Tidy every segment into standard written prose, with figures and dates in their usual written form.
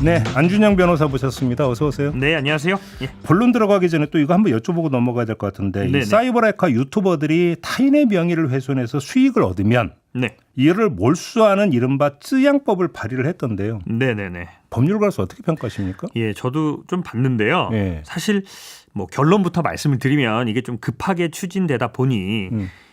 네, 안준영 변호사 모셨습니다. 어서 오세요. 네, 안녕하세요. 예. 본론 들어가기 전에 또 이거 한번 여쭤보고 넘어가야 될 것 같은데 이 사이버레카 유튜버들이 타인의 명의를 훼손해서 수익을 얻으면 이를 몰수하는 이른바 쯔양법을 발의를 했던데요. 네네네. 법률가로서 어떻게 평가하십니까? 예, 저도 좀 봤는데요. 사실 뭐 결론부터 말씀을 드리면 이게 좀 급하게 추진되다 보니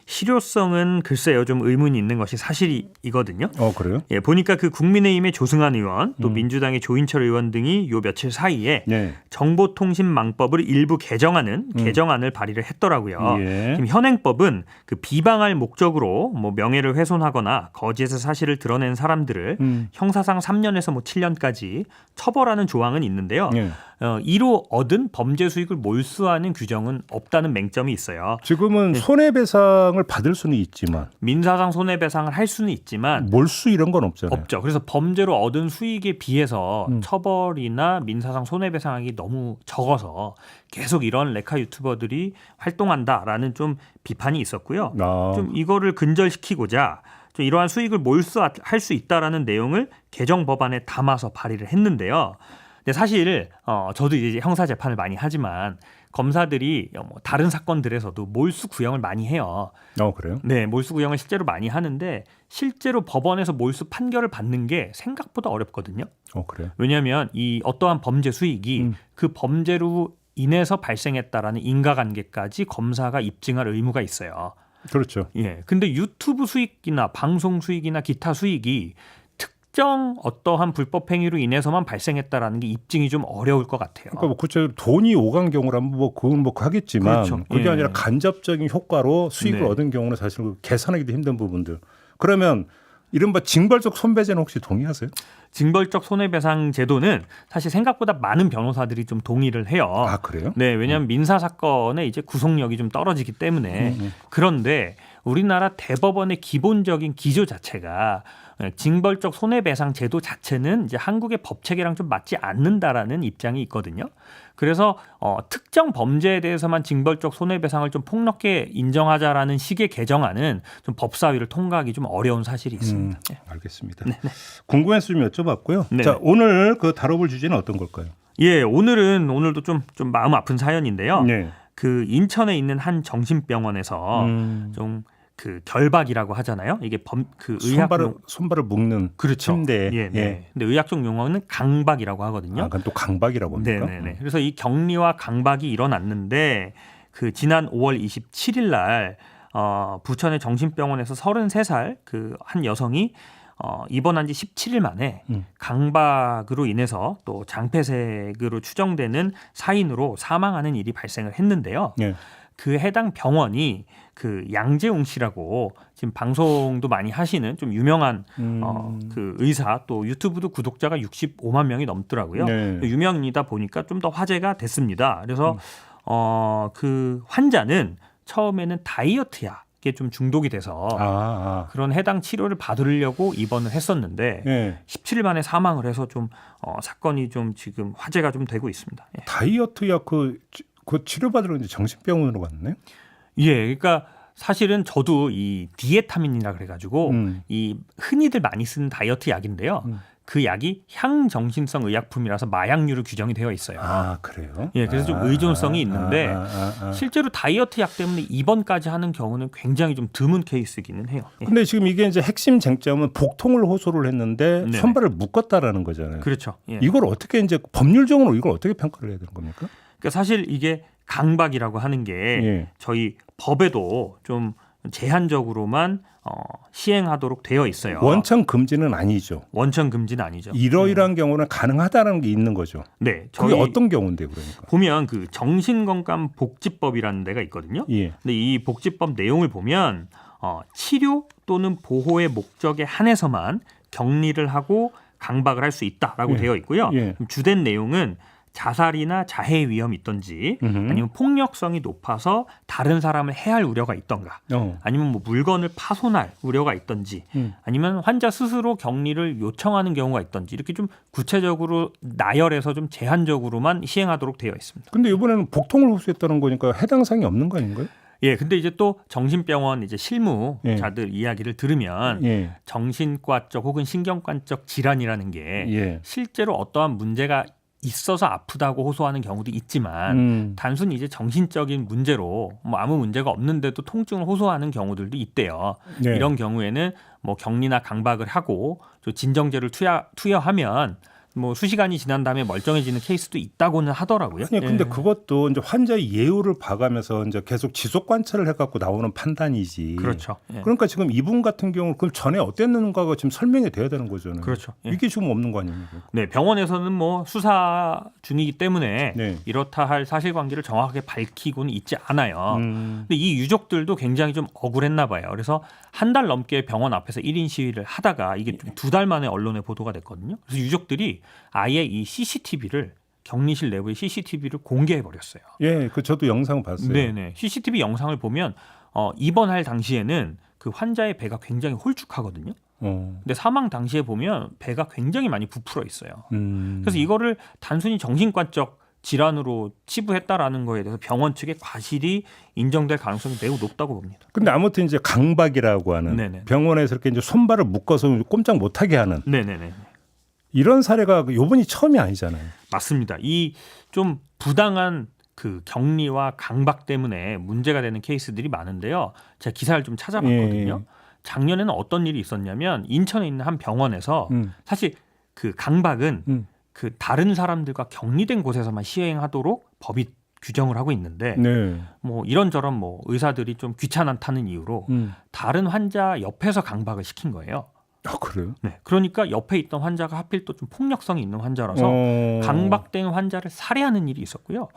실효성은 글쎄요 좀 의문이 있는 것이 사실이거든요. 그래요? 예, 보니까 그 국민의힘의 조승환 의원 또 민주당의 조인철 의원 등이 요 며칠 사이에 정보통신망법을 일부 개정하는 개정안을 발의를 했더라고요. 지금 현행법은 그 비방할 목적으로 뭐 명예를 훼손하거나 거짓의 사실을 드러낸 사람들을 형사상 3년에서 뭐 7년까지 처벌하는 조항은 있는데요. 이로 얻은 범죄 수익을 몰수하는 규정은 없다는 맹점이 있어요. 지금은 손해배상을 받을 수는 있지만 민사상 손해배상을 할 수는 있지만 몰수 이런 건 없잖아요. 없죠. 그래서 범죄로 얻은 수익에 비해서 처벌이나 민사상 손해배상액이 너무 적어서 계속 이런 레카 유튜버들이 활동한다라는 좀 비판이 있었고요. 좀 이거를 근절시키고자 좀 이러한 수익을 몰수할 수 있다라는 내용을 개정 법안에 담아서 발의를 했는데요. 근데 사실 저도 이제 형사 재판을 많이 하지만 검사들이 다른 사건들에서도 몰수 구형을 많이 해요. 그래요? 네, 몰수 구형을 실제로 많이 하는데 실제로 법원에서 몰수 판결을 받는 게 생각보다 어렵거든요. 그래요? 왜냐하면 이 어떠한 범죄 수익이 그 범죄로 인해서 발생했다라는 인과관계까지 검사가 입증할 의무가 있어요. 그렇죠. 예, 근데 유튜브 수익이나 방송 수익이나 기타 수익이 특정 어떠한 불법 행위로 인해서만 발생했다라는 게 입증이 좀 어려울 것 같아요. 그러니까 뭐 구체적으로 돈이 오간 경우라면 뭐 그건 뭐 하겠지만 그게 아니라 간접적인 효과로 수익을 얻은 경우는 사실 계산하기도 힘든 부분들. 그러면 이른바 징벌적 손배제는 혹시 동의하세요? 징벌적 손해배상 제도는 사실 생각보다 많은 변호사들이 좀 동의를 해요. 아, 그래요? 네, 왜냐하면 민사 사건의 이제 구속력이 좀 떨어지기 때문에. 그런데 우리나라 대법원의 기본적인 기조 자체가 징벌적 손해배상 제도 자체는 이제 한국의 법 체계랑 좀 맞지 않는다라는 입장이 있거든요. 그래서 특정 범죄에 대해서만 징벌적 손해배상을 좀 폭넓게 인정하자라는 식의 개정안은 좀 법사위를 통과하기 좀 어려운 사실이 있습니다. 알겠습니다. 궁금해서 좀 여쭤봤고요. 네네. 자, 오늘 그 다뤄볼 주제는 어떤 걸까요? 예, 오늘도 좀 마음 아픈 사연인데요. 네. 그 인천에 있는 한 정신병원에서 좀 그 결박이라고 하잖아요. 이게 그 손발을 묶는 그렇죠. 침대. 예. 근데 의학적 용어는 강박이라고 하거든요. 그건 또 강박이라고 합니까? 네네네. 그래서 이 격리와 강박이 일어났는데 그 지난 5월 27일 날 부천의 정신병원에서 33살 그 한 여성이 입원한 지 17일 만에 강박으로 인해서 또 장폐색으로 추정되는 사인으로 사망하는 일이 발생을 했는데요. 그 해당 병원이 그 양재웅 씨라고 지금 방송도 많이 하시는 좀 유명한 그 의사 또 유튜브도 구독자가 65만 명이 넘더라고요. 유명이다 보니까 좀 더 화제가 됐습니다. 그래서 그 환자는 처음에는 다이어트 약에 좀 중독이 돼서 그런 해당 치료를 받으려고 입원을 했었는데 17일 만에 사망을 해서 좀 사건이 좀 지금 화제가 좀 되고 있습니다. 예. 다이어트 약 그 치료받으러 이제 정신병원으로 갔네. 예, 그러니까 사실은 저도 이 디에타민이라 그래가지고 이 흔히들 많이 쓰는 다이어트 약인데요. 그 약이 향정신성 의약품이라서 마약류로 규정이 되어 있어요. 아, 그래요? 예, 그래서 좀 의존성이 있는데 실제로 다이어트 약 때문에 입원까지 하는 경우는 굉장히 좀 드문 케이스이기는 해요. 예. 근데 지금 이게 이제 핵심 쟁점은 복통을 호소를 했는데 손발을 묶었다라는 거잖아요. 그렇죠. 예. 이걸 어떻게 이제 법률적으로 이걸 어떻게 평가를 해야 되는 겁니까? 그러니까 사실 이게 강박이라고 하는 게 저희 법에도 좀 제한적으로만 시행하도록 되어 있어요. 원천 금지는 아니죠. 원천 금지는 아니죠. 이러이러한 경우는 가능하다는 게 있는 거죠. 네, 그게 어떤 경우인데요, 그러니까? 보면 그 정신건강복지법이라는 데가 있거든요. 근데 이 복지법 내용을 보면 치료 또는 보호의 목적에 한해서만 격리를 하고 강박을 할 수 있다라고 되어 있고요. 주된 내용은 자살이나 자해의 위험이 있던지 아니면 폭력성이 높아서 다른 사람을 해할 우려가 있던가 아니면 뭐 물건을 파손할 우려가 있던지 아니면 환자 스스로 격리를 요청하는 경우가 있던지 이렇게 좀 구체적으로 나열해서 좀 제한적으로만 시행하도록 되어 있습니다. 근데 이번에는 복통을 호소했다는 거니까 해당 사항이 없는 거 아닌가요? 예, 근데 이제 또 정신병원 이제 실무자들 이야기를 들으면 정신과적 혹은 신경과적 질환이라는 게 실제로 어떠한 문제가 있어서 아프다고 호소하는 경우도 있지만 단순히 이제 정신적인 문제로 뭐 아무 문제가 없는데도 통증을 호소하는 경우들도 있대요. 이런 경우에는 뭐 격리나 강박을 하고 또 진정제를 투여하면 뭐 수시간이 지난 다음에 멀쩡해지는 케이스도 있다고는 하더라고요. 아니 근데 그것도 이제 환자의 예후를 봐가면서 이제 계속 지속 관찰을 해갖고 나오는 판단이지. 그렇죠. 그러니까 지금 이분 같은 경우 그 전에 어땠는가가 지금 설명이 돼야 되는 거잖아요. 그렇죠. 이게 지금 없는 거 아닙니까? 네, 병원에서는 뭐 수사 중이기 때문에 이렇다 할 사실관계를 정확하게 밝히고는 있지 않아요. 근데 이 유족들도 굉장히 좀 억울했나 봐요. 그래서 한 달 넘게 병원 앞에서 1인 시위를 하다가 이게 2달 만에 언론에 보도가 됐거든요. 그래서 유족들이 아예 이 CCTV를 격리실 내부의 CCTV를 공개해 버렸어요. 예, 그 저도 영상 봤어요. 네네. CCTV 영상을 보면 입원할 당시에는 그 환자의 배가 굉장히 홀쭉하거든요. 근데 사망 당시에 보면 배가 굉장히 많이 부풀어 있어요. 그래서 이거를 단순히 정신과적 질환으로 치부했다라는 거에 대해서 병원 측의 과실이 인정될 가능성이 매우 높다고 봅니다. 근데 아무튼 이제 강박이라고 하는 병원에서 이렇게 이제 손발을 묶어서 꼼짝 못하게 하는 이런 사례가 요번이 처음이 아니잖아요. 맞습니다. 이 좀 부당한 그 격리와 강박 때문에 문제가 되는 케이스들이 많은데요. 제가 기사를 좀 찾아봤거든요. 작년에는 어떤 일이 있었냐면 인천에 있는 한 병원에서 사실 그 강박은 그 다른 사람들과 격리된 곳에서만 시행하도록 법이 규정을 하고 있는데 뭐 이런저런 뭐 의사들이 좀 귀찮다는 이유로 다른 환자 옆에서 강박을 시킨 거예요. 아, 그래요? 네. 그러니까 옆에 있던 환자가 하필 또 좀 폭력성이 있는 환자라서 강박된 환자를 살해하는 일이 있었고요.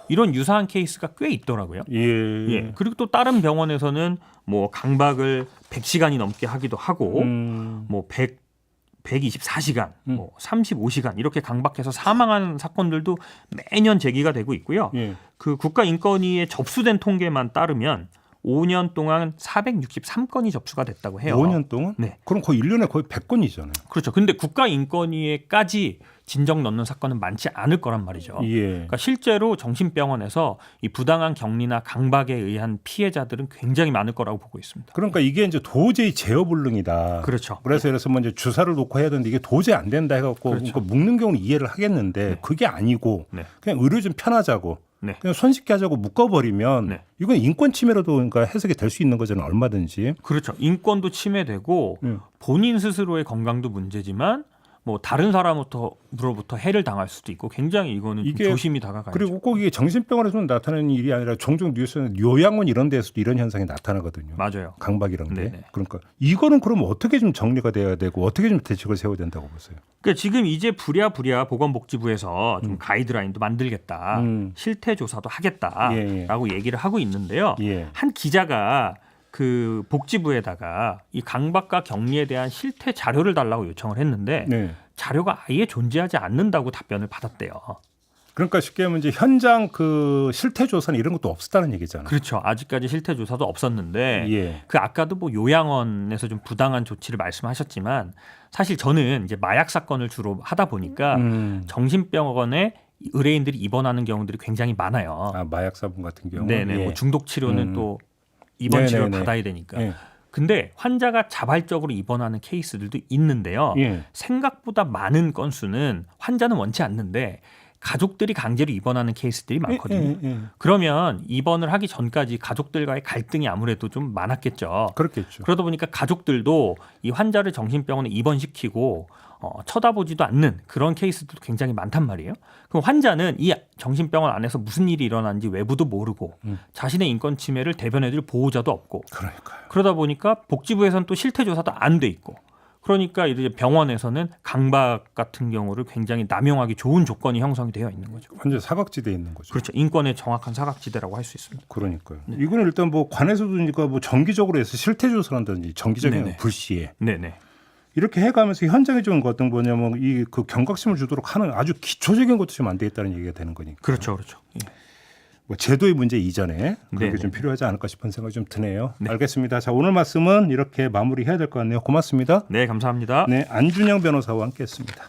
이런 유사한 케이스가 꽤 있더라고요. 예. 그리고 또 다른 병원에서는 뭐 강박을 100시간이 넘게 하기도 하고 뭐 124시간, 뭐 35시간 이렇게 강박해서 사망하는 사건들도 매년 제기가 되고 있고요. 그 국가인권위에 접수된 통계만 따르면 5년 동안 463건이 접수가 됐다고 해요. 5년 동안? 네. 그럼 거의 1년에 거의 100건이잖아요. 그렇죠. 근데 국가인권위에까지 진정 넣는 사건은 많지 않을 거란 말이죠. 그러니까 실제로 정신병원에서 이 부당한 격리나 강박에 의한 피해자들은 굉장히 많을 거라고 보고 있습니다. 그러니까 이게 이제 도저히 제어불능이다. 그렇죠. 그래서 뭐 이제 주사를 놓고 해야 되는데 이게 도저히 안 된다 해갖고 그러니까 묶는 경우는 이해를 하겠는데 그게 아니고 그냥 의료 좀 편하자고 그냥 손쉽게 하자고 묶어버리면 이건 인권 침해로도 그러니까 해석이 될 수 있는 거잖아요. 얼마든지. 그렇죠. 인권도 침해되고 본인 스스로의 건강도 문제지만 뭐 다른 사람으로부터 해를 당할 수도 있고 굉장히 이거는 좀 조심히 다가가야죠. 그리고 꼭 이게 정신병원에서만 나타나는 일이 아니라 종종 뉴스는 요양원 이런 데서도 이런 현상이 나타나거든요. 맞아요. 강박이란 게. 그러니까 이거는 그럼 어떻게 좀 정리가 돼야 되고 어떻게 좀 대책을 세워야 된다고 보세요? 그러니까 지금 이제 부랴부랴 보건복지부에서 좀 가이드라인도 만들겠다. 실태 조사도 하겠다라고 얘기를 하고 있는데요. 한 기자가 그 복지부에다가 이 강박과 격리에 대한 실태 자료를 달라고 요청을 했는데 자료가 아예 존재하지 않는다고 답변을 받았대요. 그러니까 쉽게 하면 이제 현장 그 실태 조사는 이런 것도 없었다는 얘기잖아요. 그렇죠. 아직까지 실태 조사도 없었는데 그 아까도 뭐 요양원에서 좀 부당한 조치를 말씀하셨지만 사실 저는 이제 마약 사건을 주로 하다 보니까 정신병원에 의뢰인들이 입원하는 경우들이 굉장히 많아요. 아, 마약 사분 같은 경우. 뭐 중독 치료는 또 입원 치료를 받아야 되니까. 근데 환자가 자발적으로 입원하는 케이스들도 있는데요. 생각보다 많은 건수는 환자는 원치 않는데 가족들이 강제로 입원하는 케이스들이 많거든요. 그러면 입원을 하기 전까지 가족들과의 갈등이 아무래도 좀 많았겠죠. 그렇겠죠. 그러다 보니까 가족들도 이 환자를 정신병원에 입원시키고 쳐다보지도 않는 그런 케이스도 굉장히 많단 말이에요. 그럼 환자는 이 정신병원 안에서 무슨 일이 일어났는지 외부도 모르고 자신의 인권 침해를 대변해줄 보호자도 없고 그러다 보니까 복지부에서는 또 실태 조사도 안 돼 있고 그러니까 이제 병원에서는 강박 같은 경우를 굉장히 남용하기 좋은 조건이 형성이 되어 있는 거죠. 완전 사각지대에 있는 거죠. 그렇죠. 인권의 정확한 사각지대라고 할 수 있습니다. 그러니까요. 이거는 일단 뭐 관에서도 그러니까 뭐 정기적으로 해서 실태 조사를 한다든지 정기적인 불시에 이렇게 해가면서 현장에 좀 어떤 뭐냐면 이 그 경각심을 주도록 하는 아주 기초적인 것도 좀 안 돼 있다는 얘기가 되는 거니까. 그렇죠. 뭐 제도의 문제 이전에 그런 게 좀 필요하지 않을까 싶은 생각이 좀 드네요. 알겠습니다. 자, 오늘 말씀은 이렇게 마무리해야 될 것 같네요. 고맙습니다. 네, 감사합니다. 네, 안준영 변호사와 함께했습니다.